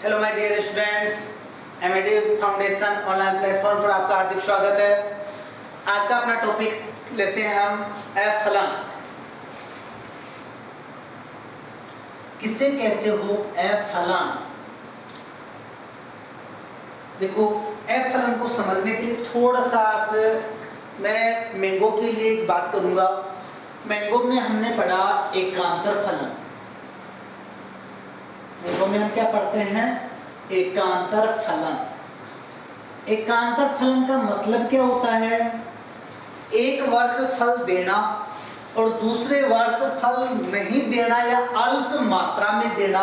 Hello my dear students, MAD foundation online platform पर आपका हार्दिक स्वागत है। आज का अपना टॉपिक लेते हैं हम एफ फलन। किससे कहते हो एफ फलन? देखो, एफ फलन को समझने के लिए थोड़ा सा मैं मैंगो के लिए एक बात करूंगा। मैंगो में हमने पढ़ा एकांतर फलन। मैंगो में हम क्या पढ़ते हैं? एकांतर फलन। एकांतर फलन का मतलब क्या होता है? एक वर्ष फल देना और दूसरे वर्ष फल नहीं देना या अल्प मात्रा में देना,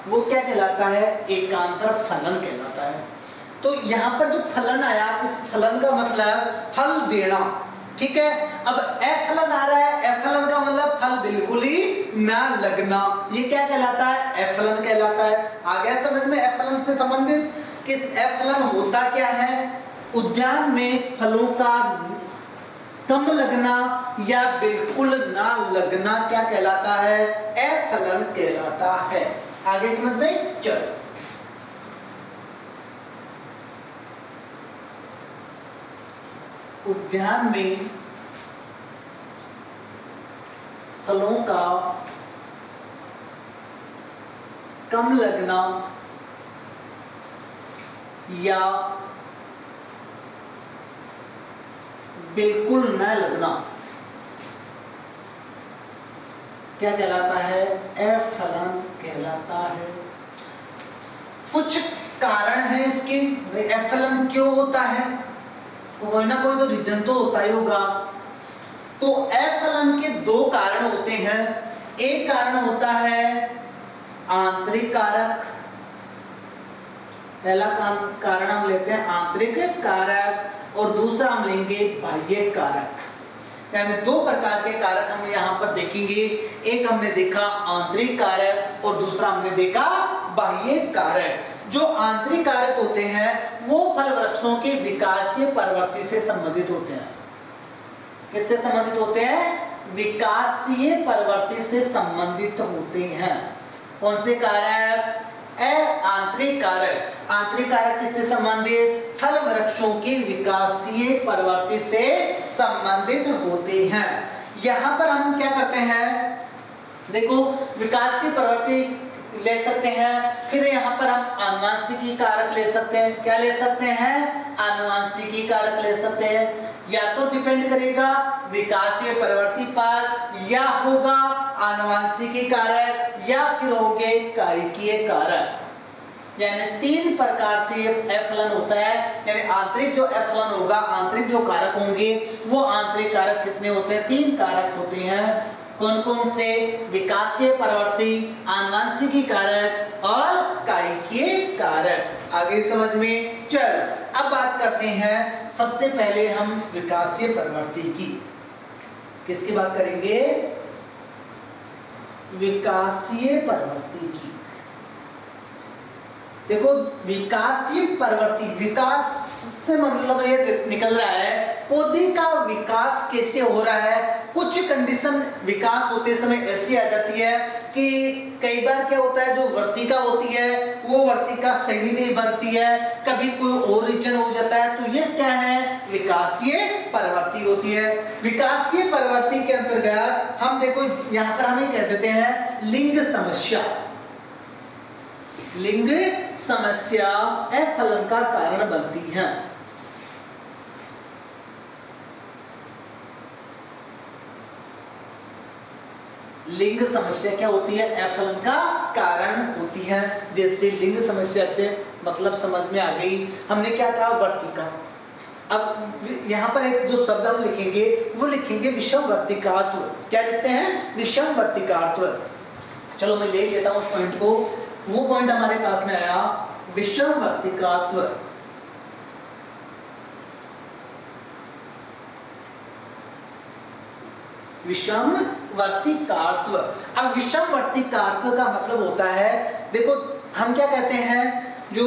वो क्या कहलाता है? एकांतर फलन कहलाता है। तो यहाँ पर जो फलन आया, इस फलन का मतलब फल देना, ठीक है। अब एफ फलन आ रहा है, एफ फलन का मतलब फल बिल्कुल ही ना लगना, ये क्या कहलाता है? एफ फलन कहलाता है। आ गया समझ में एफ फलन से संबंधित? किस एफ फलन होता क्या है? उद्यान में फलों का कम लगना या बिल्कुल ना लगना क्या कहलाता है? एफ फलन कहलाता है। आगे समझ में? चलो, उद्यान में फलों का कम लगना या बिल्कुल न लगना क्या कहलाता है? एफ फलन कहलाता है। कुछ कारण है इसके, एफ फलन क्यों होता है? कोई ना कोई तो रीजन तो होता ही होगा। तो एफ फलन के दो कारण होते हैं। एक कारण होता है आंतरिक कारक। पहला कारण हम लेते हैं आंतरिक कारक और दूसरा हम लेंगे बाह्य कारक। यानी दो प्रकार के कारक हम यहाँ पर देखेंगे। एक हमने देखा आंतरिक कारक और दूसरा हमने देखा बाह्य कारक। जो आंतरिक कारक होते हैं वो फल वृक्षों के विकासीय प्रवृत्ति से संबंधित होते हैं। किससे संबंधित होते हैं? विकासीय प्रवृत्ति से संबंधित होते हैं। कौन से कारक? आंतरिक कारक। आंतरिक कारक किससे संबंधित? फल वृक्षों की विकासीय प्रवृत्ति से संबंधित होते हैं। यहां पर हम क्या करते हैं? देखो, विकासीय प्रवृत्ति ले सकते हैं, फिर यहाँ पर हम आनुवंशिकी कारक ले सकते हैं। क्या ले सकते हैं? आनुवंशिकी कारक ले सकते हैं। या तो डिपेंड करेगा विकासीय प्रवृत्ति पर, या होगा आनुवंशिकी कारक, या फिर होंगे कायिकीय कारक। यानी तीन प्रकार से एफ फलन होता है। यानी आंतरिक जो एफ फलन होगा, आंतरिक जो कारक होंगे वो आंतरिक कारक कितने होते हैं? तीन कारक होते हैं। कौन कौन से? विकासीय प्रवृत्ति, आनुवंशिकी कारक और कायिकीय कारक। आगे समझ में? चल, अब बात करते हैं सबसे पहले हम विकासीय प्रवृत्ति की। किसकी बात करेंगे? विकासीय प्रवृत्ति की। देखो, विकासीय प्रवृत्ति, विकास से मतलब ये निकल रहा है पौधे का विकास कैसे हो रहा है। कुछ कंडीशन विकास होते समय ऐसी आ जाती है कि कई बार क्या होता है, जो वर्तिका होती है वो वर्तिका सही नहीं बनती है, कभी कोई और रीजन हो जाता है। तो ये क्या है? विकासीय प्रवृत्ति होती है। विकासीय प्रवृत्ति के अंतर्गत हम देखो यहाँ पर हमें कह देते हैं लिंग समस्या। लिंग समस्या एफ फलन का कारण बनती है। लिंग समस्या क्या होती है? एफ फलन का कारण होती है। जैसे लिंग समस्या से मतलब समझ में आ गई। हमने क्या कहा? वर्तिका। अब यहाँ पर एक जो शब्द हम लिखेंगे वो लिखेंगे विषम वर्तिकात्व। क्या लिखते हैं? विषम वर्तिकात्व। चलो मैं ले लेता हूँ उस पॉइंट को। वो पॉइंट हमारे पास में आया विषम वर्तिकात्व। विषम वर्तिकात्व। अब विषम वर्तिकात्व का मतलब होता है, देखो हम क्या कहते हैं, जो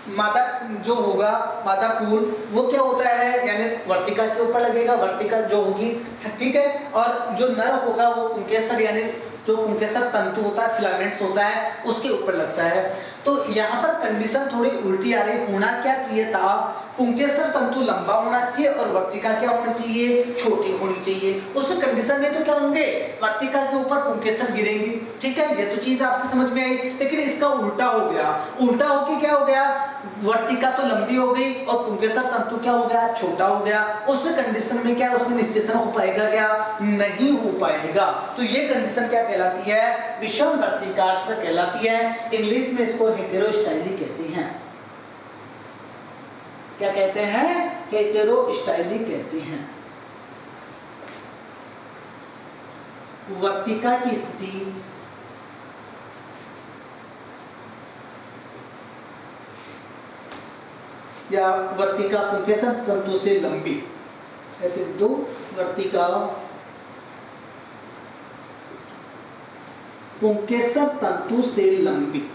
मादा जो होगा, मादा फूल, वो क्या होता है? यानी वर्तिका के ऊपर लगेगा, वर्तिका जो होगी, ठीक है। और जो नर होगा वो पुंकेसर यानी जो पुंकेसर तंतु होता है, फिलामेंट्स होता है, उसके ऊपर लगता है। तो यहाँ पर कंडीशन थोड़ी उल्टी आ रही। होना क्या चाहिए था, पुंकेसर तंतु लंबा होना चाहिए और वर्तिका क्या होनी चाहिए, छोटी होनी चाहिए। उस कंडीशन में तो क्या होंगे, वर्तिका के ऊपर पुंकेसर गिरेंगे। ठीक है, ये तो चीज आपकी समझ में आई। लेकिन इसका उल्टा हो गया। उल्टा होके क्या हो गया, वर्तिका तो लंबी हो गई और पुंकेसर तंतु क्या हो गया, छोटा हो गया। उस कंडीशन में क्या उसमें निषेचन हो पाएगा, क्या नहीं हो पाएगा। तो ये कंडीशन क्या कहलाती है, विषम वर्तिकात्व कहलाती है। इंग्लिश में इसको हेटेरोस्टाइली कहते हैं। क्या कहते हैं, हेटेरोस्टाइली कहते हैं। वर्तिका की स्थिति या वर्तिका पुंकेसर तंतु से लंबी, ऐसे दो वर्तिका पुंकेसर तंतु से लंबी,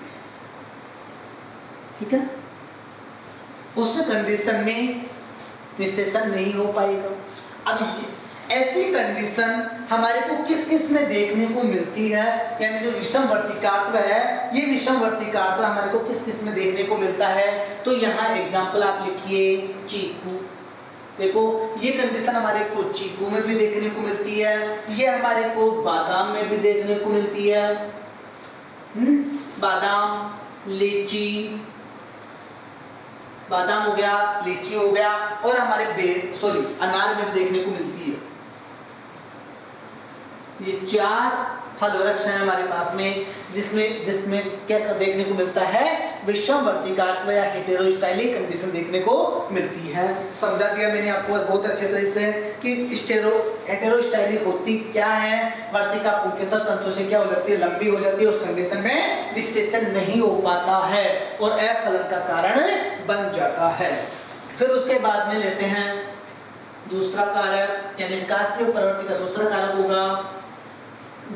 ठीक है, उस कंडीशन में निषेचन नहीं हो पाएगा। अब ऐसी कंडीशन हमारे को किस किस में देखने को मिलती है, यानी जो विषम वर्तिकात्व है, ये विषम वर्तिकात्व हमारे को किस किस में देखने को मिलता है। तो यहाँ एग्जांपल आप लिखिए, चीकू। देखो ये कंडीशन हमारे को चीकू में भी देखने को मिलती है, ये हमारे को बादाम में भी देखने को मिलती है। बादाम, लीची, बादाम हो गया, लीची हो गया, और हमारे अनार में भी देखने को मिलती है। ये चार फल वृक्ष हैं हमारे पास में, जिसमें क्या देखने को मिलता है, विषम वर्तिकात्व या हेटेरोस्टाइली कंडीशन देखने को मिलती है। समझा दिया मैंने आपको बहुत अच्छे तरह से कि हेटेरोस्टाइली होती क्या है। वर्तिका पुंकेसर तंतु से क्या हो जाती है, लंबी हो जाती है। उस कंडीशन में निषेचन नहीं हो पाता है और अफलन का कारण बन जाता है। फिर उसके बाद में लेते हैं दूसरा कारक, यानी विकासशील प्रवृत्ति का दूसरा कारक होगा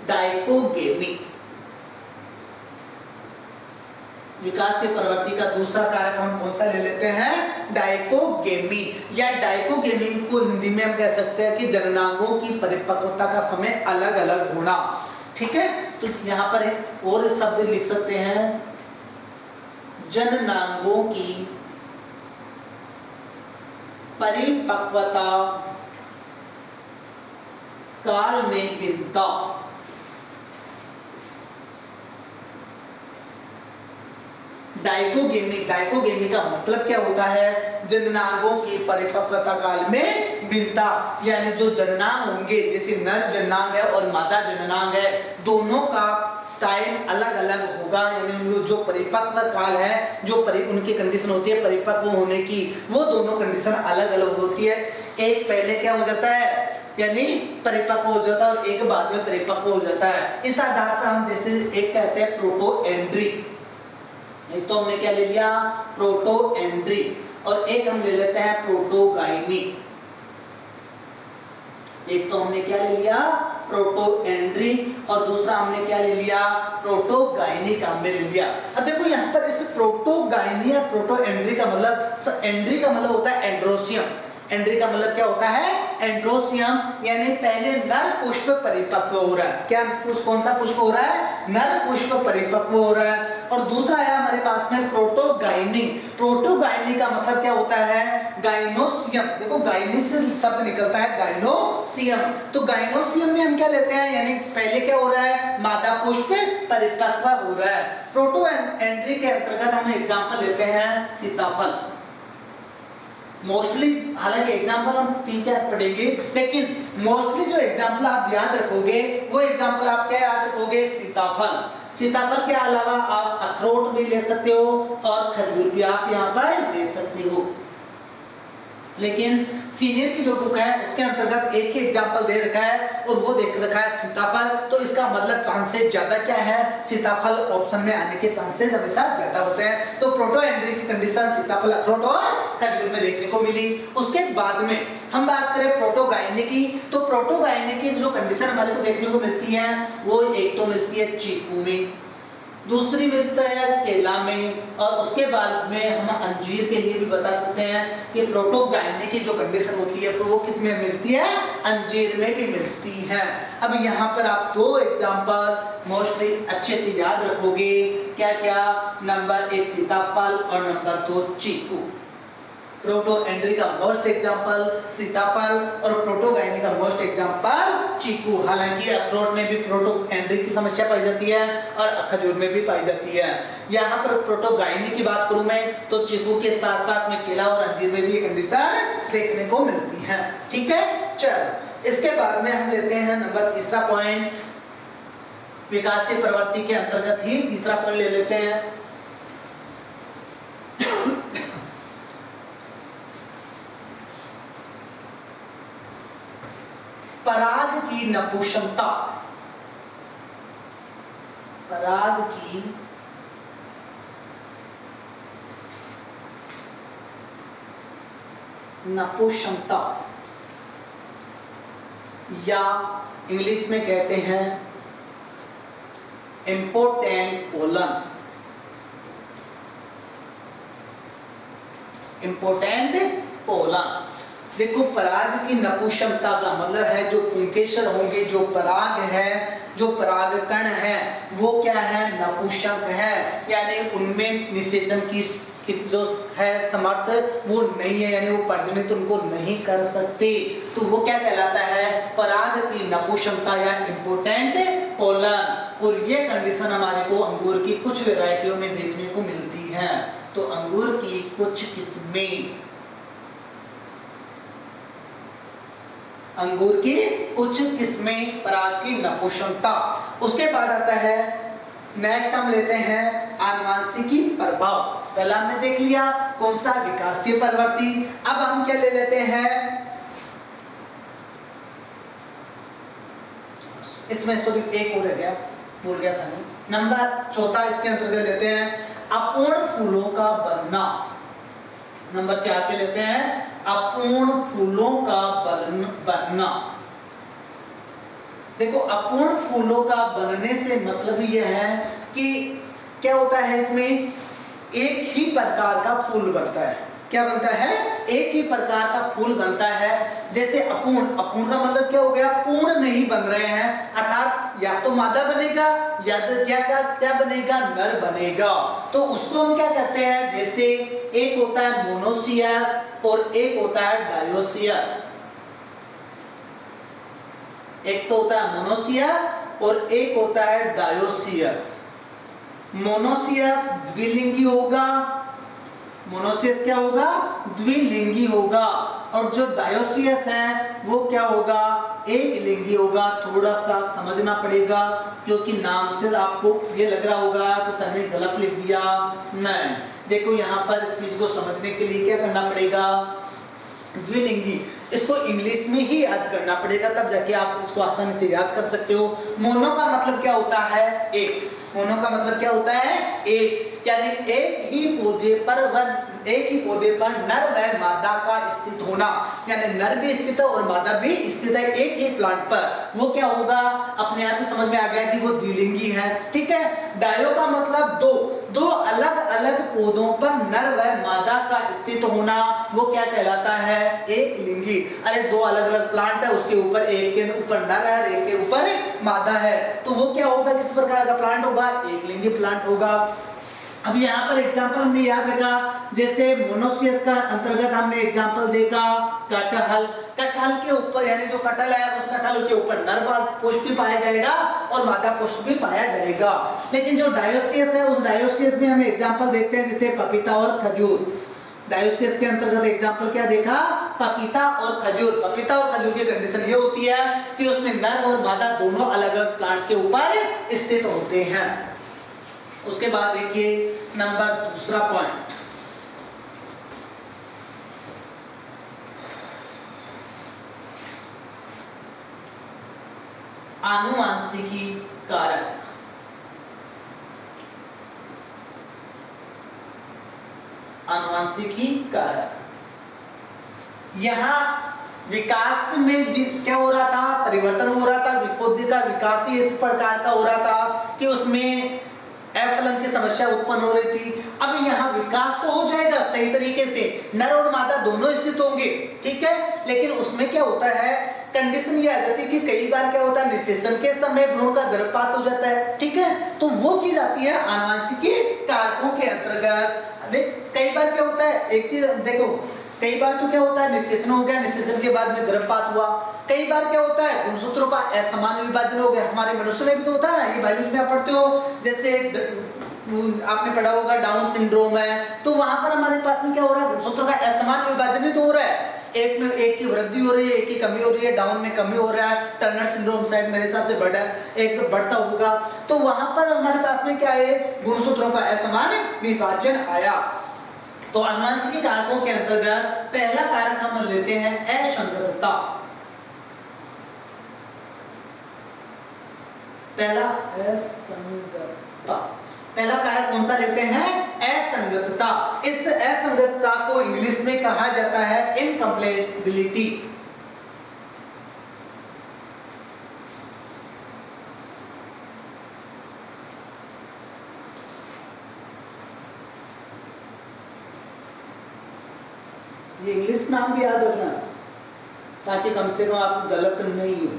डाइकोगेमी। विकासशील प्रवृत्ति का दूसरा कारक हम कौन सा ले लेते हैं, डाइकोगेमी। या डाइकोगेमी को हिंदी में हम कह सकते हैं कि जननांगों की परिपक्वता का समय अलग अलग होना। ठीक है, तो यहाँ पर एक और शब्द लिख सकते हैं, जननांगों की परिपक्वता काल में भिन्नता। डाइकोगेमी का मतलब क्या होता है, जननांगों की परिपक्वता काल में भिन्नता। यानी जो जननांग होंगे, जैसे नर जननांग है और मादा जननांग है, दोनों का टाइम अलग अलग होगा। यानी जो परिपक्व काल है, जो उनकी कंडीशन होती है परिपक्व होने की, वो दोनों कंडीशन अलग अलग होती है। एक पहले क्या हो जाता है, यानी परिपक्व हो जाता है, और एक बाद में परिपक्व हो जाता है। इस आधार पर हम जैसे एक कहते हैं प्रोटोएंड्री, एक तो हमने क्या ले लिया, प्रोटोएंड्री, और एक हम ले लेते हैं प्रोटोगाइनी। एक तो हमने क्या ले लिया, प्रोटोएंड्री, और दूसरा हमने क्या ले लिया, प्रोटोगाइनी का हमने ले लिया। अब देखो यहाँ पर इस प्रोटोगाइनी या प्रोटोएंड्री का मतलब, एंड्री का मतलब होता है एंड्रोसियम। एंड्री का मतलब क्या होता है, एंड्रोसियम, यानी पहले नर पुष्प परिपक्व हो रहा है। क्या कौन सा पुष्प हो रहा है, नर पुष्प परिपक्व हो रहा है। और दूसरा है हमारे पास में प्रोटोगाइनी। प्रोटोगाइनी का मतलब क्या होता है, गाइनोसियम। देखो गाइनी से शब्द निकलता है गाइनोसियम, तो गाइनोसियम में हम क्या लेते हैं, यानी पहले क्या हो रहा है, मादा पुष्प परिपक्व हो रहा है। प्रोटोएंड्री के अंतर्गत हम एग्जांपल लेते हैं सीताफल। मोस्टली, हालांकि एग्जाम्पल हम 3-4 पढ़ेंगे, लेकिन मोस्टली जो एग्जाम्पल आप याद रखोगे वो एग्जाम्पल आप क्या याद रखोगे, सीताफल। सीताफल के अलावा आप अखरोट भी ले सकते हो और खजूर भी आप यहाँ पर ले सकते हो। लेकिन सीनियर की जो बुक है उसके अंतर्गत एक ही एग्जाम्पल दे रखा है और वो देख रखा है सीताफल, तो इसका मतलब चांसेस ज्यादा क्या है, सीताफल ऑप्शन में आने के चांसेस हमेशा ज्यादा होते हैं। तो प्रोटोएंड्री की कंडीशन सीताफल, अखरोट और खजूर में देखने को मिली। उसके बाद में हम बात करें प्रोटोगाइनी की, तो प्रोटोगाइनी की जो कंडीशन हमारे को देखने को मिलती है वो एक तो मिलती है चीकू में, दूसरी मिलता है केला में, और उसके बाद में हम अंजीर के लिए भी बता सकते हैं कि प्रोटोगायनी की जो कंडीशन होती है तो वो किस में मिलती है, अंजीर में भी मिलती है। अब यहाँ पर आप दो एग्जांपल मोस्टली अच्छे से याद रखोगे, क्या क्या, नंबर 1 सीताफल और नंबर 2 चीकू। प्रोटोएंड्री का मोस्ट एग्जांपल सीताफल और प्रोटोगायनी का मोस्ट एग्जांपल चीकू। हालांकि अखरोट में भी प्रोटोएंड्री की समस्या पाई जाती है और खजूर में भी पाई जाती है। यहाँ पर प्रोटोगायनी की बात करूं मैं तो चीकू के साथ साथ में केला और अंजीर में भी ये कंडीशन देखने को मिलती है। ठीक है, चलो इसके बाद में हम लेते हैं नंबर तीसरा पॉइंट, विकासीय प्रवृत्ति के अंतर्गत ही तीसरा पॉइंट ले लेते हैं। पराग की नपुंसकता। पराग की नपुंसकता या इंग्लिश में कहते हैं इम्पोर्टेंट पोलन। इम्पोर्टेंट पोलन, देखो पराग की नपुंसकता का मतलब है जो पुंकेसर होंगे, जो पराग है, जो परागकण है वो क्या है, नपुंसक है, यानी उनमें निषेचन की जो है समर्थ वो नहीं है, यानी वो प्रजनित उनको नहीं कर सकते, तो वो क्या कहलाता है, पराग की नपुंसकता या इम्पोर्टेंट पोलन। और ये कंडीशन हमारे को अंगूर की कुछ वैरायटियों में देखने को मिलती है। तो अंगूर की कुछ किस्में, अंगूर की कुछ किस्में पराग की नपुंसकता। उसके बाद आता है नेक्स्ट हम लेते हैं आनुवांशिकी प्रभाव। पहला हमने देख लिया कौन सा, विकासीय प्रवृत्ति। अब हम क्या ले लेते हैं, इसमें सॉरी एक और रह गया, भूल गया था मैं, नंबर चौथा इसके अंतर्गत लेते हैं अपूर्ण फूलों का बनना। नंबर 4 पे लेते हैं अपूर्ण फूलों का बनना। देखो अपूर्ण फूलों का बनने से मतलब यह है कि क्या होता है, इसमें एक ही प्रकार का फूल बनता है। क्या बनता है, एक ही प्रकार का फूल बनता है। जैसे अपूर्ण, अपूर्ण का मतलब क्या हो गया, पूर्ण नहीं बन रहे हैं, अर्थात या तो मादा बनेगा या तो क्या बनेगा, नर बनेगा। तो उसको हम क्या कहते हैं, जैसे एक होता है मोनोसियस और एक होता है डायोसियस। एक तो होता है मोनोसियस और एक होता है डायोसियस। मोनोसियस द्विलिंगी होगा, मोनोसियस क्या होगा, द्विलिंगी होगा, और जो डायोसियस है वो क्या होगा, एक लिंगी होगा। थोड़ा सा समझना पड़ेगा क्योंकि नाम से आपको ये लग रहा होगा कि सर ने गलत लिख दिया, नहीं। देखो यहाँ पर इस चीज को समझने के लिए क्या करना पड़ेगा, द्विलिंगी, इसको इंग्लिश में ही याद करना पड़ेगा, तब जाके आप इसको आसानी से याद कर सकते हो। मोनो का मतलब क्या होता है, एक। मोनो का मतलब क्या होता है, एक, यानी एक ही पौधे पर नर व मादा का स्थित होना, यानी नर भी स्थित है और मादा भी स्थित है एक ही प्लांट पर। वो क्या होगा, अपने आप में समझ में आ गया कि वो द्विलिंगी है। ठीक है। डायो का मतलब दो अलग अलग पौधों पर नर व मादा का स्थित होना, वो क्या कहलाता है, एक लिंगी। अरे दो अलग अलग प्लांट है, उसके ऊपर एक के ऊपर नर है, एक के ऊपर मादा है, तो वो क्या होगा, किस प्रकार का प्लांट होगा, एक लिंगी प्लांट होगा। अब यहाँ पर एग्जांपल हमने याद रखा, जैसे मोनोसियस का अंतर्गत हमने एग्जांपल देखा कटहल। कटहल के ऊपर यानी जो कटहल है उस कटहल के ऊपर नर पुष्प भी पाया जाएगा और मादा पुष्प भी पाया जाएगा। लेकिन जो डायोसियस है उस डायोसियस में हम एग्जांपल देखते हैं जैसे पपीता और खजूर। डायोसियस के अंतर्गत एग्जांपल क्या देखा, पपीता और खजूर। पपीता और खजूर की कंडीशन ये होती है कि उसमें नर और मादा दोनों अलग अलग प्लांट के ऊपर स्थित होते हैं। उसके बाद देखिए नंबर दूसरा पॉइंट, आनुवांशिकी कारक। आनुवांशिकी कारक, यहाँ विकास में क्या हो रहा था, परिवर्तन हो रहा था, पौधे का विकास ही इस प्रकार का हो रहा था कि उसमें फलन की समस्या उत्पन्न हो रही थी। अब यहाँ विकास तो हो जाएगा सही तरीके से, नर और मादा दोनों स्थित होंगे, ठीक है, लेकिन उसमें क्या होता है, कंडीशन ये आ जाती है कि कई बार क्या होता है, निषेचन के समय भ्रूण का गर्भपात हो जाता है, ठीक है, तो वो चीज आती है आनुवंशिकी कारकों के अंतर्गत। देख कई बार क्या होता है, एक चीज देखो, कई बार तो क्या होता है, निषेचन हो गया, निषेचन के बाद में गर्भपात हुआ। कई बार क्या होता है, गुणसूत्रों का असमान विभाजन हो गया। हमारे मनुष्य में भी तो होता है ना, ये बायोलॉजी में आप पढ़ते हो, जैसे आपने पढ़ा होगा डाउन सिंड्रोम है, तो वहां पर हमारे पास में क्या हो रहा है, गुणसूत्रों का असमान विभाजन ही तो हो रहा है, एक में एक की वृद्धि हो रही है, एक की कमी हो रही है, डाउन में कमी हो रहा है, टर्नर सिंड्रोम शायद मेरे हिसाब से बढ़ा, एक बढ़ता होगा, तो वहां पर हमारे पास में क्या है, गुणसूत्रों का असमान विभाजन आया। तो आनुवंशिकी कारकों के अंतर्गत पहला कारक हम लेते हैं असंगतता। पहला असंगतता, पहला कारक कौन सा लेते हैं, असंगतता। इस असंगतता को इंग्लिश में कहा जाता है इनकम्पैटिबिलिटी। ये इंग्लिश नाम भी याद रखना ताकि कम से कम आप गलत नहीं हो।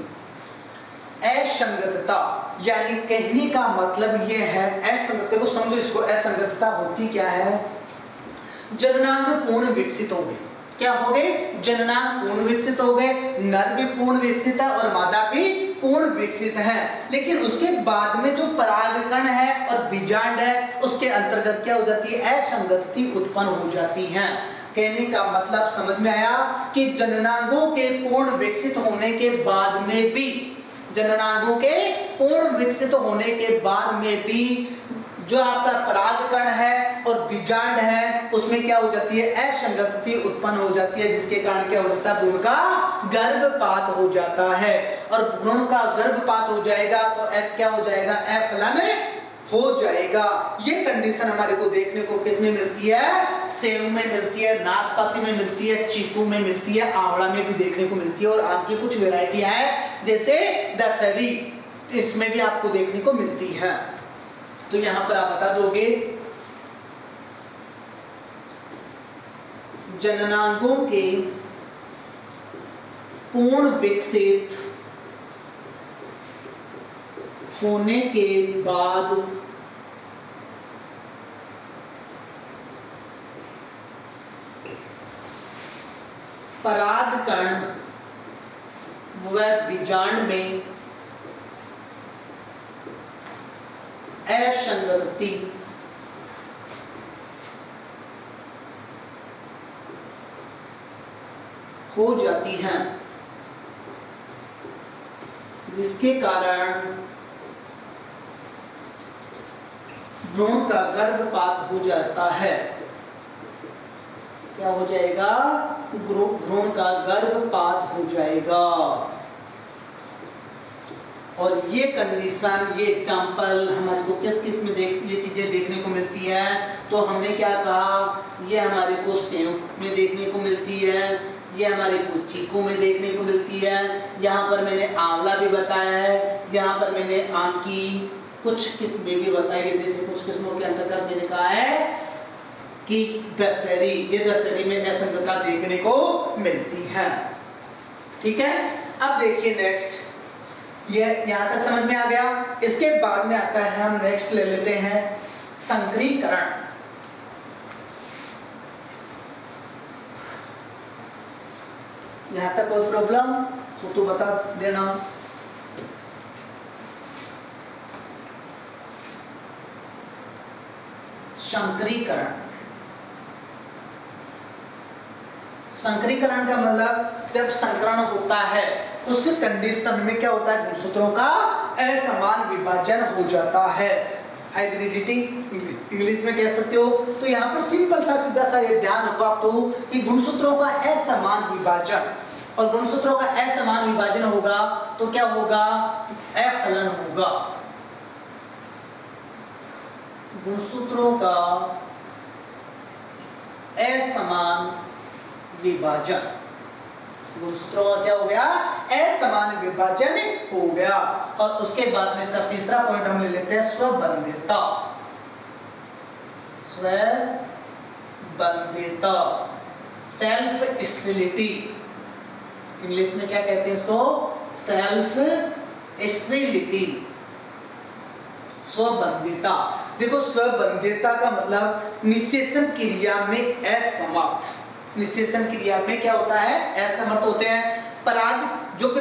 असंगतता यानी कहने का मतलब ये है, असंगतता को समझो, इसको असंगतता होती क्या है, जननांग पूर्ण विकसित हो गए, क्या हो गए, जननांग पूर्ण विकसित हो गए, नर भी पूर्ण विकसित है और मादा भी पूर्ण विकसित है, लेकिन उसके बाद में जो परागकण है और बीजांड है उसके अंतर्गत क्या हो जाती है, असंगति उत्पन्न हो जाती है। कहने का मतलब समझ में आया कि जननांगों के पूर्ण विकसित होने के बाद में भी, जननांगों के पूर्ण विकसित होने के बाद में भी जो आपका परागकण है और बीजांड है उसमें क्या हो जाती है, असंगति उत्पन्न हो जाती है, जिसके कारण क्या हो जाता है, भ्रूण का गर्भपात हो जाता है, और भ्रूण का गर्भपात हो जाएगा तो क्या हो जाएगा, अफलन हो जाएगा। ये कंडीशन हमारे को देखने को किसमें मिलती है, सेव में मिलती है, नाशपाती में मिलती है, चीकू में मिलती है, आंवला में भी देखने को मिलती है, और आम की कुछ वेराइटियां हैं जैसे दशहरी, इसमें भी आपको देखने को मिलती है। तो यहां पर आप बता दोगे जननांगों के पूर्ण विकसित होने के बाद परागकण व बीजांड में असंगति हो जाती है, जिसके कारण भ्रूण का गर्भपात हो जाता है। क्या हो जाएगा, भ्रूण का गर्भपात हो जाएगा। और ये कंडीशन, ये एग्जांपल हमारे को किस किस में ये चीजें देखने को मिलती है, तो हमने क्या कहा, ये हमारे को सेव में देखने को मिलती है, ये हमारे को चीकू में देखने को मिलती है, यहाँ पर मैंने आंवला भी बताया है, यहाँ पर मैंने आम की कुछ किस्में भी बताई है, जैसे कुछ किस्मों के अंतर्गत मैंने कहा है कि दशहरी, ये दशहरी में असंगतता देखने को मिलती है। ठीक है, अब देखिए नेक्स्ट, ये यहां तक समझ में आ गया। इसके बाद में आता है, हम नेक्स्ट ले लेते हैं संकरीकरण। यहां तक कोई प्रॉब्लम हो तो बता देना। संकरीकरण, संकरीकरण का मतलब जब संकरण होता है उस कंडीशन में क्या होता है, गुणसूत्रों का असमान विभाजन हो जाता है, हाइब्रिडिटी इंग्लिश में कह सकते हो। तो यहाँ पर सिंपल सा सीधा सा ये ध्यान रखो आप तो कि गुणसूत्रों का असमान विभाजन, और गुणसूत्रों का असमान विभाजन होगा तो क्या होगा, अफलन होगा। गुणसूत्रों का असमान विभाजन, गुणसूत्रों का क्या हो गया, असमान विभाजन हो गया। और उसके बाद में इसका तीसरा पॉइंट हम ले लेते हैं स्वबंध्यता। स्वबंधिता, सेल्फ स्टेरिलिटी, इंग्लिश में क्या कहते हैं इसको, सेल्फ स्टेरिलिटी, स्वबंधिता। देखो स्वबंधिता का मतलब निषेचन क्रिया में असमर्थ, निषेचन क्रिया में क्या होता है, असमर्थ होते हैं। पराग जो कि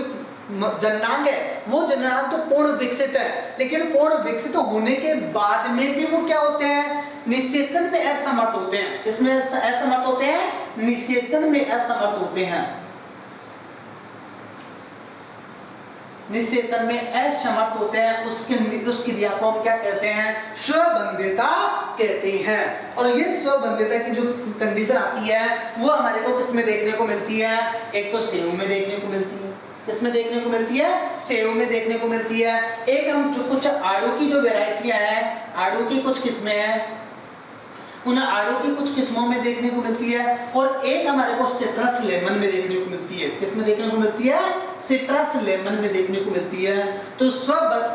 जननांग है, वो जननांग तो पूर्ण विकसित है, लेकिन पूर्ण विकसित होने के बाद में भी वो क्या होते हैं, निषेचन में असमर्थ होते हैं। इसमें असमर्थ होते हैं, निषेचन में असमर्थ होते हैं, निषेचन में असमर्थ होते हैं। उस क्रिया को हम क्या कहते हैं, स्वबंधिता कहते हैं। और ये स्वबंधिता की जो कंडीशन आती है वो हमारे को किस में देखने को मिलती है, एक तो सेव में देखने को मिलती है, किसमें देखने को मिलती है, सेव में देखने को मिलती है। एक हम जो कुछ आड़ू की जो वेराइटियां हैं, आड़ू की कुछ किस्में हैं, उन आड़ू की कुछ किस्मों में देखने को मिलती है। और एक हमारे को सिट्रस लेमन में देखने को मिलती है, किसमें देखने को मिलती है, सिट्रस लेमन में देखने को मिलती है। तो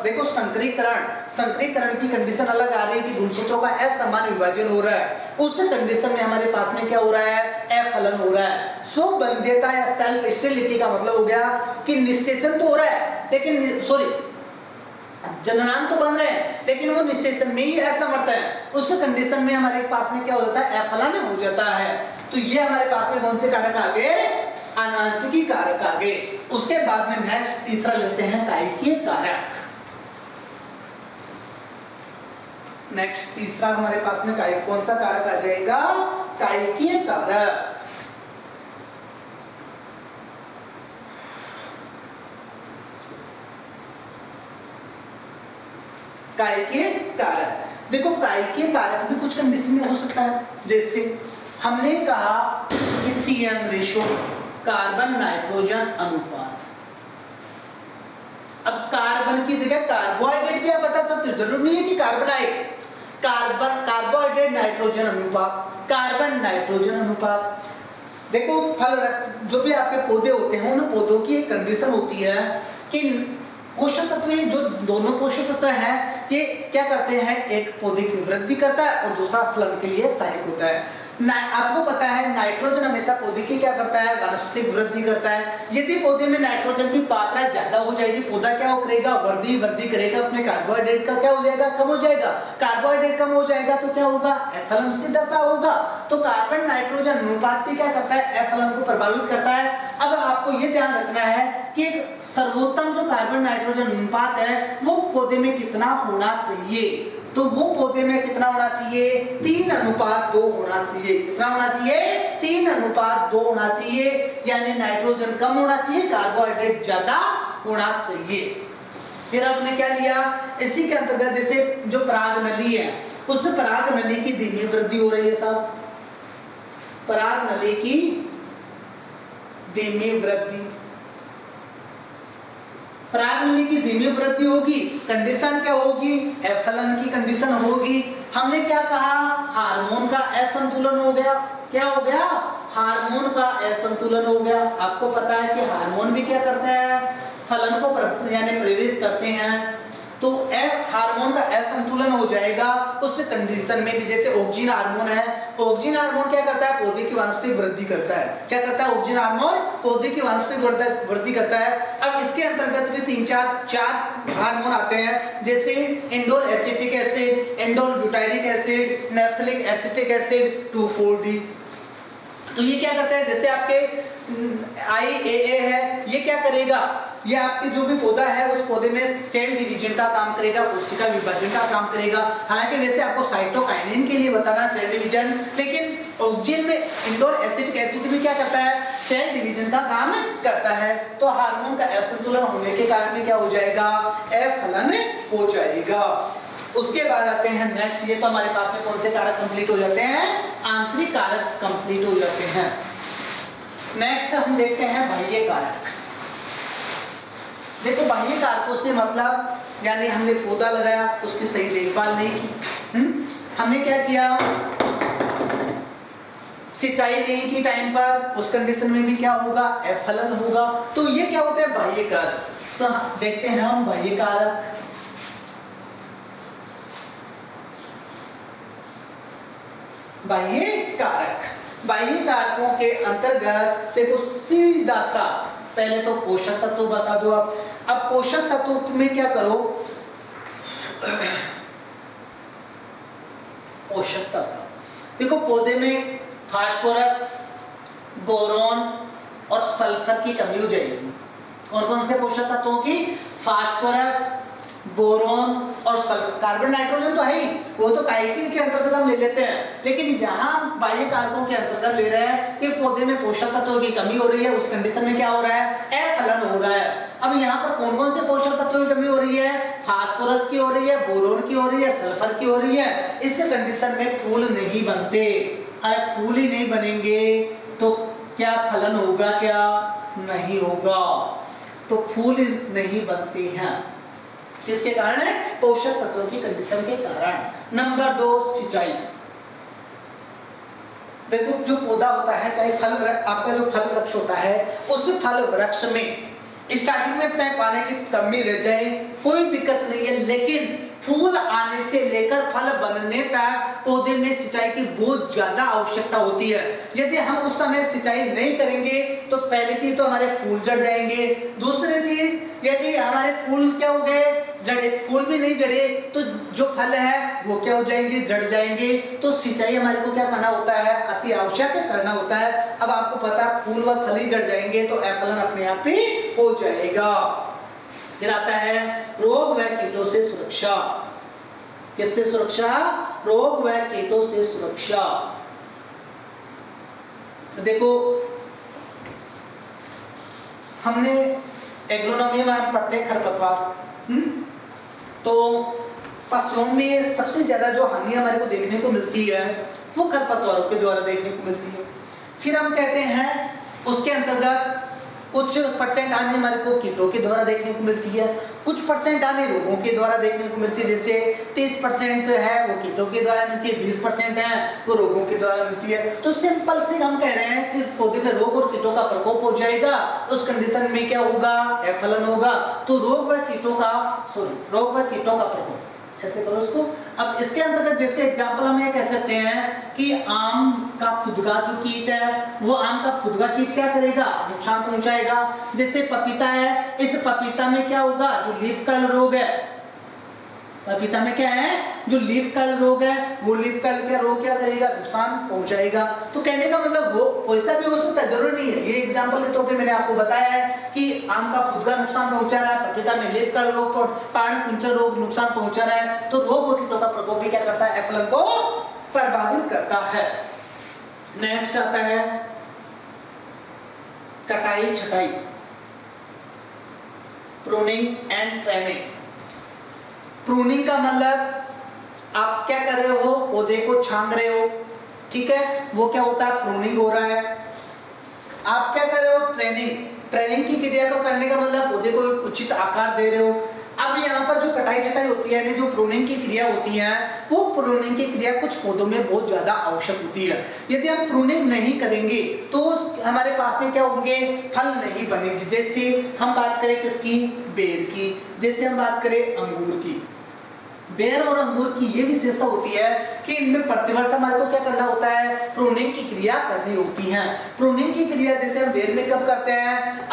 देखो संकरीकरण की कंडीशन अलग आ रही है कि गुणसूत्रों का असमान विभाजन हो रहा है, उस कंडीशन में हमारे पास में क्या हो रहा है, अफलन हो रहा है। स्वबंध्यता या सेल्फ स्टेरिलिटी का मतलब हो गया कि निषेचन तो हो रहा है, लेकिन जननांग तो बन रहे हैं, लेकिन वो निषेचन में ही असमर्थ है। उस कंडीशन में हमारे पास में क्या हो जाता है, अफलन हो जाता है। तो ये हमारे पास में कौन से कारक आ गए, आनुवंशिकी कारक आ गए। उसके बाद में नेक्स्ट तीसरा लेते हैं कायिकीय कारक। नेक्स्ट तीसरा हमारे पास में कौन सा कारक आ जाएगा, कायिकीय कारक। कायिकीय कारक, देखो कायिकीय कारक भी कुछ कंडीशन में हो सकता है। जैसे हमने कहा कि CN रेशो, कार्बन नाइट्रोजन अनुपात। अब कार्बन की जगह कार्बोहाइड्रेट भी आप बता सकते हो, जरूर नहीं है कि कार्बन आए। कार्बोहाइड्रेट नाइट्रोजन अनुपात, कार्बन नाइट्रोजन अनुपात। देखो फल जो भी आपके पौधे होते हैं, उन पौधों की एक कंडीशन होती है कि पोषक तत्व, जो दोनों पोषक तत्व हैं, ये क्या करते हैं, एक पौधे की वृद्धि करता है और दूसरा फलन के लिए सहायक होता है। आपको पता है नाइट्रोजन हमेशा पौधे की क्या करता है, वानस्पतिक वृद्धि करता है। यदि पौधे में नाइट्रोजन की मात्रा ज्यादा हो जाएगी, पौधा क्या करेगा, वृद्धि करेगा, उसमें कार्बोहाइड्रेट का क्या हो जाएगा, कम हो जाएगा। कार्बोहाइड्रेट कम हो जाएगा तो क्या होगा, अफलन से दशा होगा। तो कार्बन नाइट्रोजन अनुपात भी क्या करता है, अफलन को प्रभावित करता है। अब आपको ये ध्यान रखना है कि सर्वोत्तम जो कार्बन नाइट्रोजन अनुपात है वो पौधे में कितना होना चाहिए, तो वो पौधे में कितना होना चाहिए, 3:2 होना चाहिए। कितना होना चाहिए, 3:2 होना चाहिए। यानी नाइट्रोजन कम होना चाहिए, कार्बोहाइड्रेट ज्यादा होना चाहिए। फिर आपने क्या लिया, इसी के अंतर्गत जैसे जो पराग नली है, उस पराग नली की धीमी वृद्धि हो रही है साहब, पराग नली की धीमी वृद्धि, पराग नली की धीमी वृद्धि होगी, कंडीशन क्या होगी, अफलन की कंडीशन होगी। हमने क्या कहा, हार्मोन का असंतुलन हो गया। क्या हो गया, हार्मोन का असंतुलन हो गया। आपको पता है कि हार्मोन भी क्या करते हैं, फलन को यानी प्रेरित करते हैं। तो हार्मोन का असंतुलन हो जाएगा उस कंडीशन में भी। जैसे ऑक्सीजन हार्मोन है, ऑक्सीजन हार्मोन क्या करता है, पौधे की वानस्पतिक वृद्धि करता है। क्या करता है, ऑक्सीजन हार्मोन पौधे की वानस्पतिक वृद्धि करता है। अब इसके अंतर्गत भी 4 हार्मोन आते हैं, जैसे indole acetic acid, indole butyric acid, naphthalic acetic acid, 2,4-D। तो ये क्या करता है, जैसे आपके IAA है, ये क्या करेगा, ये आपके जो भी पौधा है उस पौधे में सेल डिवीजन का काम करेगा, कोशिका विभाजन का काम करेगा। हालांकि वैसे आपको साइटोकाइनिन के लिए बताना सेल डिवीजन, लेकिन ऑक्सीजन में इंडोल एसिटिक एसिड भी क्या करता है, सेल डिवीजन का काम करता है। तो हार्मोन का असंतुलन होने के कारण में क्या हो जाएगा, अफलन हो जाएगा। उसके बाद आते हैं नेक्स्ट, ये तो हमारे पास में कौन से कारक कंप्लीट हो जाते हैं, आंतरिक कारक कंप्लीट हो जाते हैं। नेक्स्ट हम देखते हैं बाह्य कारक। देखो बाह्य कारकों से मतलब, यानी हमने पौधा लगाया, उसकी सही देखभाल नहीं की, हमने क्या किया, सिंचाई नहीं की टाइम पर, उस कंडीशन में भी क्या होगा, अफलन होगा। तो ये क्या होते हैं, बाह्य कारक। तो देखते हैं हम बाह्य कारक। बाह्य कारक। बाह्य कारकों के अंतर्गत देखो सीधा सा पहले तो पोषक तत्व बता दो आप। अब पोषक तत्व में क्या करो, पोषक तत्व देखो पौधे में फास्फोरस, बोरॉन और सल्फर की कमी हो जाएगी। कौन कौन से पोषक तत्वों की? फास्फोरस, बोरॉन और सल्फर। कार्बन नाइट्रोजन तो है ही, वो तो काइकिन के अंतर्गत हम ले लेते हैं, लेकिन यहाँ बाह्य कारकों के अंतर्गत ले रहे हैं कि पौधे में पोषक तत्वों की कमी हो रही है। उस कंडीशन में क्या हो रहा है? अफलन हो रहा है। अब यहाँ पर कौन कौन से पोषक तत्वों की कमी हो रही है? फास्फोरस की हो रही है, बोरॉन की हो रही है, सल्फर की हो रही है। इस कंडीशन में फूल नहीं बनते। अरे फूल ही नहीं बनेंगे तो क्या फलन होगा? क्या नहीं होगा। तो फूल नहीं बनते हैं किसके कारण है? पोषक तत्वों की कंडीशन के कारण। नंबर 2 सिंचाई। देखो जो पौधा होता है, चाहे फल आपका जो फल वृक्ष होता है, उस फल वृक्ष में स्टार्टिंग में चाहे पानी की कमी रह जाए कोई दिक्कत नहीं है, लेकिन फूल आने से लेकर फल बनने तक पौधे में सिंचाई की बहुत ज्यादा आवश्यकता होती है। यदि हम उस समय सिंचाई नहीं करेंगे तो पहली चीज तो हमारे फूल जड़ जाएंगे। दूसरी चीज यदि हमारे फूल क्या हो गए? जड़े। फूल भी नहीं जड़े तो जो फल है वो क्या हो जाएंगे? जड़ जाएंगे। तो सिंचाई हमारे को क्या करना होता है? अति आवश्यक करना होता है। अब आपको पता है फूल व फल ही जड़ जाएंगे तो फलन अपने आप ही हो जाएगा। फिर आता है रोग व कीटों से सुरक्षा। किससे सुरक्षा? रोग व कीटों से सुरक्षा। तो देखो हमने एग्रोनॉमी में पढ़ते हैं खरपतवार। तो फसलों में सबसे ज्यादा जो हानि हमारे को देखने को मिलती है वो खरपतवारों के द्वारा देखने को मिलती है। फिर हम कहते हैं उसके अंतर्गत कुछ परसेंट हानि हमारे को कीटों के द्वारा देखने को मिलती है, कुछ परसेंट हानि रोगों के द्वारा देखने को मिलती है। जैसे 30% है वो कीटों के द्वारा मिलती है, 20% है वो रोगों के द्वारा मिलती है। तो सिंपल से हम कह रहे हैं कि पौधे में रोग और कीटों का प्रकोप हो जाएगा, उस कंडीशन में क्या होगा? फलन होगा। तो रोग व कीटों का प्रकोप, ऐसे करो इसको। अब इसके अंतर्गत जैसे एग्जांपल हम ये कह सकते हैं कि आम का फुदगा जो कीट है, वो आम का फुदगा कीट क्या करेगा? नुकसान पहुंचाएगा। जैसे पपीता है, इस पपीता में क्या होगा? जो लीफ कर्ल रोग है, पपीता में क्या है? जो लीफ कर्ल रोग है, वो लीफ कर्ल का रोग क्या करेगा? नुकसान पहुंचाएगा। तो कहने का मतलब वो कोई सा भी हो सकता है, जरूरी नहीं है। ये एग्जांपल के तौर पे मैंने आपको बताया है कि आम का फुदगा नुकसान पहुंचा रहा है, पपीता में लीफ कर्ल रोग, पानी कुंचन रोग नुकसान पहुंचा रहा है। तो रोग और कीटों का प्रकोप भी क्या करता है? फलन को प्रभावित करता है। नेक्स्ट आता है कटाई छटाई, प्रूनिंग एंड ट्रेनिंग। प्रूनिंग का मतलब आप क्या कर रहे हो? पौधे को छांग रहे हो, ठीक है, वो क्या होता है? प्रूनिंग हो रहा है। आप क्या कर रहे हो? ट्रेनिंग की क्रिया को करने का मतलब पौधे को उचित आकार दे रहे हो। अब यहाँ पर जो कटाई छटाई होती है, जो प्रूनिंग की क्रिया होती है, वो प्रूनिंग की क्रिया कुछ पौधों में बहुत ज्यादा आवश्यक होती है। यदि हम प्रूनिंग नहीं करेंगे तो हमारे पास में क्या होंगे? फल नहीं बनेंगे। जैसे हम बात करें किसकी? बेर की। जैसे हम बात करें अंगूर की। बेर और अंगूर की ये विशेषता होती है कि इनमें प्रतिवर्ष हमारे को क्या करना होता है? प्रूनिंग की क्रिया करनी होती है। प्रूनिंग की क्रिया जैसे हम बेर में कब करते हैं?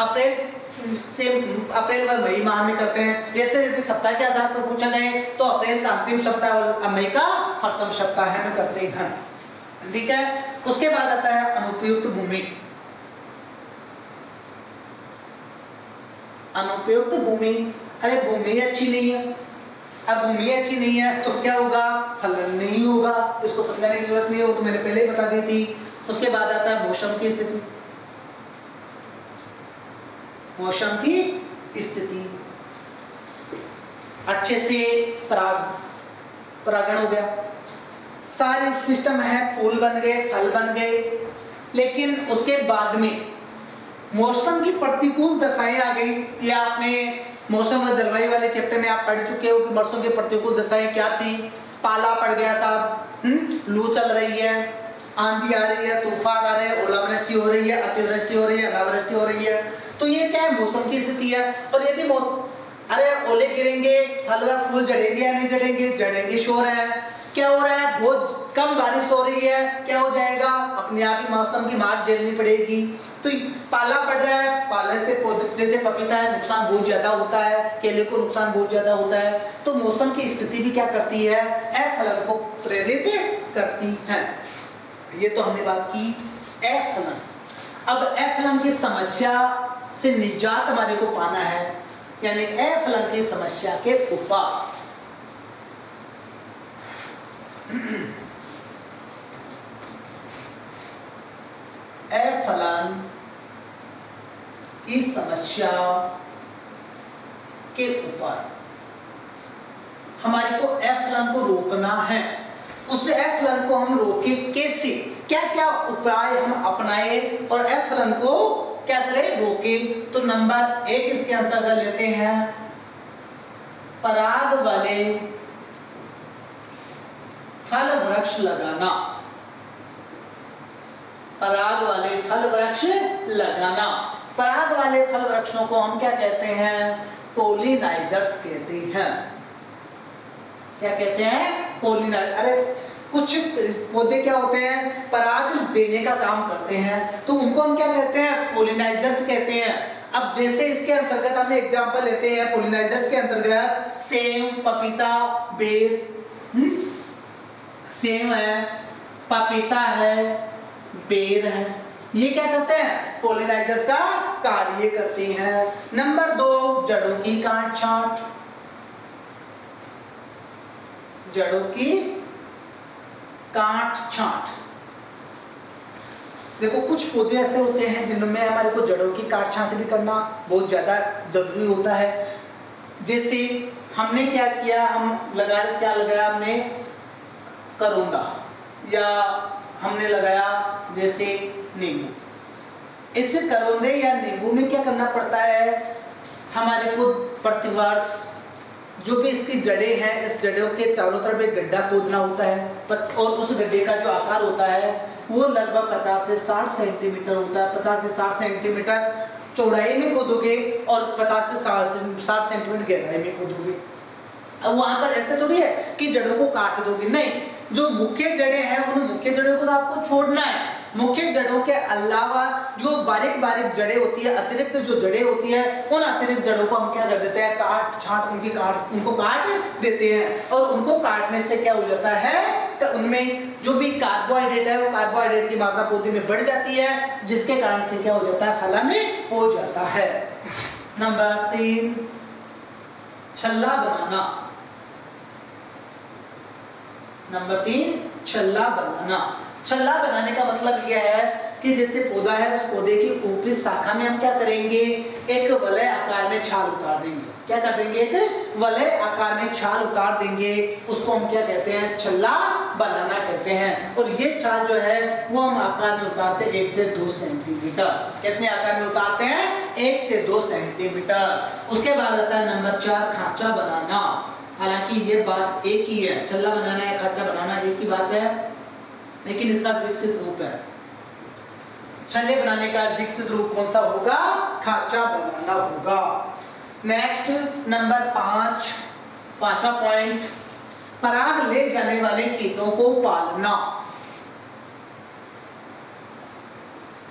अप्रैल व मई माह में करते हैं। जैसे यदि सप्ताह के आधार पर पूछा जाए तो अप्रैल का अंतिम सप्ताह और मई का प्रथम सप्ताह में करते हैं, ठीक है। उसके बाद आता है अनुपयुक्त भूमि। अनुपयुक्त भूमि, अरे भूमि अच्छी नहीं है। अब भूमि अच्छी नहीं है तो क्या होगा? फलन नहीं होगा। इसको समझाने की जरूरत नहीं हो, तो मैंने पहले ही बता दी थी। उसके बाद आता है मौसम की स्थिति। मौसम की स्थिति अच्छे से परागण हो गया, सारे सिस्टम है, फूल बन गए, फल बन गए, लेकिन उसके बाद में मौसम की प्रतिकूल दशाएं आ गई। ये आपने मौसम और जलवायु वाले चैप्टर में आप पढ़ चुके हो कि मौसम की प्रतिकूल दशाएं क्या थी। पाला पड़ गया साहब, लू चल रही है, आंधी आ रही है, तूफान आ रहे हैं, ओलावृष्टि हो रही है, अतिवृष्टि हो रही है, अनावृष्टि हो रही है। तो ये क्या है? मौसम की स्थिति है। और यदि अरे ओले गिरेंगे, फल व फूल जड़ेंगे या नहीं जड़ेंगे? जड़ेंगे, श्योर है। क्या हो रहा है, बहुत कम बारिश हो रही है, क्या हो जाएगा, अपने आप ही मौसम की मार झेलनी पड़ेगी। तो पाला पड़ रहा है, पाले से पौधे जैसे पपीता है नुकसान बहुत ज्यादा होता है, केले को नुकसान बहुत ज्यादा होता है। तो मौसम की स्थिति भी क्या करती है, अफलन को प्रेरित करती है। ये तो हमने बात की अफलन। अब अफलन की समस्या से निजात हमारे को पाना है, यानी अफलन की समस्या के उपाय। अफलन की समस्या के उपाय, हमारे को अफलन को रोकना है। उस अफलन को हम रोके कैसे, क्या क्या उपाय हम अपनाए और अफलन को क्या करें, रोके। तो नंबर 1 इसके अंतर्गत लेते हैं पराग वाले फल वृक्ष लगाना। पराग वाले फल वृक्ष लगाना। पराग वाले फल वृक्षों को हम क्या कहते हैं, पोलिनाइजर्स कहते हैं। क्या कहते हैं, पोलिनाइजर। अरे कुछ पौधे क्या होते हैं, पराग देने का काम करते हैं, तो उनको हम क्या कहते हैं, पोलिनाइजर्स कहते हैं। अब जैसे इसके अंतर्गत हम एग्जांपल लेते हैं, पोलिनाइजर्स के अंतर्गत सेब, पपीता, बेर, सेब है, पपीता है, बेर है, ये क्या करते हैं, पोलिनाइजर्स का कार्य करते हैं। नंबर 2 जड़ों की काट छांट। जड़ों की काट छांट। देखो कुछ पौधे ऐसे होते हैं जिनमें हमारे को जड़ों की काट छांट भी करना बहुत ज्यादा जरूरी होता है। जैसे हमने क्या किया, हम क्या लगाया हमने, करोंदा, या हमने लगाया जैसे नींबू। इस करोंदे या नींबू में क्या करना पड़ता है, हमारे को प्रतिवर्ष जो भी इसकी जड़ें हैं, इस जड़ों के चारों तरफ एक गड्ढा खोदना होता है, और उस गड्ढे का जो आकार होता है वो लगभग 50 से 60 सेंटीमीटर होता है। 50 से 60 सेंटीमीटर चौड़ाई में खोदोगे और 50 से 60 सेंटीमीटर गहराई में खोदोगे। अब वहां पर ऐसे थोड़ी है कि जड़ों को काट दोगे, नहीं, जो मुख्य जड़ें हैं उन मुख्य जड़ों को तो आपको छोड़ना है। मुख्य जड़ों के अलावा जो बारीक बारीक जड़ें होती है, अतिरिक्त जो जड़ें होती है, उन अतिरिक्त जड़ों को हम क्या कर देते हैं, काट छांट उनको काट देते हैं। और उनको काटने से क्या हो जाता है कि उनमें जो भी कार्बोहाइड्रेट है वो कार्बोहाइड्रेट की मात्रा पौधे में बढ़ जाती है, जिसके कारण से क्या हो जाता है, फलन हो जाता है। नंबर 3 छल्ला बनाना। नंबर 3 छल्ला बनाना। छल्ला बनाने का मतलब यह है कि जैसे पौधा है, उस पौधे की ऊपरी शाखा में हम क्या करेंगे, एक वलय आकार में छाल उतार देंगे। क्या कर देंगे, एक वलय आकार में छाल उतार देंगे। उसको हम क्या कहते हैं, छल्ला बनाना कहते हैं। और ये छाल जो है वो हम आकार में उतारते हैं 1 से 2 सेंटीमीटर। कितने आकार में उतारते हैं, 1 से 2 सेंटीमीटर। उसके बाद आता है नंबर 4 खांचा बनाना। हालांकि ये बात एक ही है, छल्ला बनाना या खांचा बनाना एक ही बात है, लेकिन इसका विकसित रूप है। छल्ले बनाने का विकसित रूप कौन सा होगा, खांचा बनाना होगा। नेक्स्ट नंबर 5, पांचवा पॉइंट, पराग ले जाने वाले कीटों को पालना।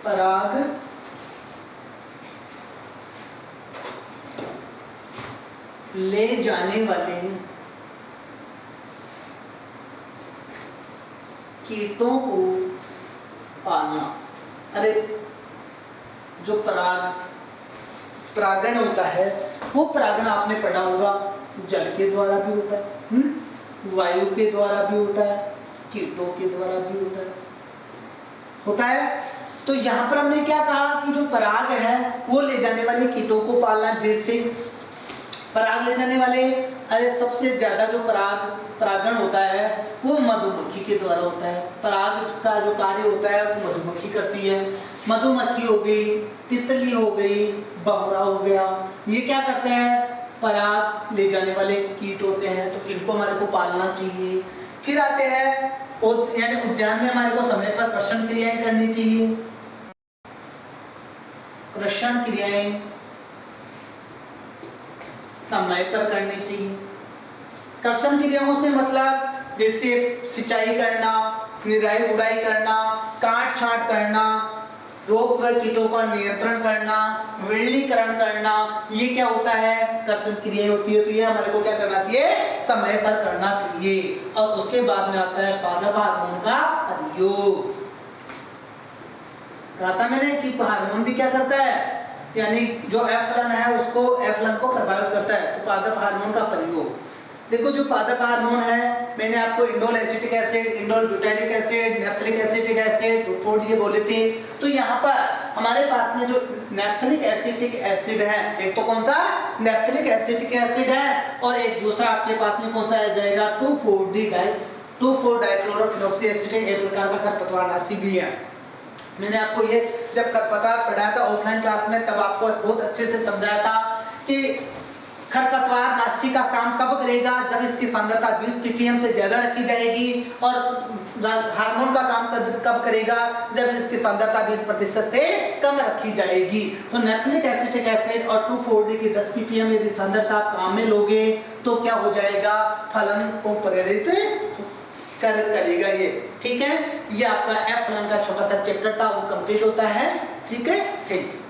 पराग ले जाने वाले कीटों को पालना। अरे जो परागण होता है, वो परागण आपने पढ़ा होगा, जल के द्वारा भी होता है, वायु के द्वारा भी होता है, कीटों के द्वारा भी होता है। तो यहाँ पर हमने क्या कहा कि जो पराग है वो ले जाने वाले कीटों को पालना। जैसे पराग ले जाने वाले, अरे सबसे ज्यादा जो परागण होता है वो मधुमक्खी के द्वारा होता है। पराग का जो कार्य होता है वो मधुमक्खी करती है। मधुमक्खी हो गई, तितली हो गई, भंवरा हो गया, ये क्या करते हैं, पराग ले जाने वाले कीट होते हैं। तो इनको हमारे को पालना चाहिए। फिर आते हैं यानी उद्यान में हमारे को समय पर कर्षण क्रियाएं करनी चाहिए। कर्षण क्रियाएं समय पर करनी चाहिए। कर्षण क्रियाओं से मतलब जैसे सिंचाई करना, निराई गुड़ाई करना, काट छांट करना, रोग व कीटों का नियंत्रण करना, विरलीकरण करना, ये क्या होता है, कर्षण क्रिया होती है। तो ये हमारे को क्या करना चाहिए, समय पर करना चाहिए। और उसके बाद में आता है पादप हार्मोन का प्रयोग। कहा था मैंने कि हार्मोन भी क्या करता है, यानी जो एफ्लन है उसको, एफ्लन को प्रभावित करता है। तो पादप हार्मोन का प्रयोग देखो, जो पादप हार्मोन है, मैंने आपको indole acetic acid, indole butylic acid, naphthalic acetic acid, रुटोड ये बोले थे। तो यहाँ पर हमारे पास में जो नैप्थलिक एसिटिक एसिड है, एक तो कौन सा नैप्थलिक एसिटिक एसिड है, और एक दूसरा आपके पास में कौन सा आ जाएगा 2,4-डाइक्लोरोफिनॉक्सी एसिटेट, एक प्रकार का खरपतवारनाशी भी है। मैंने आपको ये जब खरपतवार पढ़ाया था ऑफलाइन क्लास में, तब आपको बहुत अच्छे से समझाया था कि खरपतवार नाशी का काम कब करेगा, जब इसकी सांद्रता 20 ppm से ज्यादा रखी जाएगी, और हार्मोन का काम कब करेगा, जब इसकी सांद्रता 20% से कम रखी जाएगी। तो नैप्थलिक एसिटिक एसिड और 2,4-D की 10 ppm यदि सांद्रता आप काम में लोगे तो क्या हो जाएगा, फलन को प्रेरित करेगा ये। ठीक है, ये आपका एफ फलन का छोटा सा चैप्टर था, वो कंप्लीट होता है। ठीक है, थैंक यू।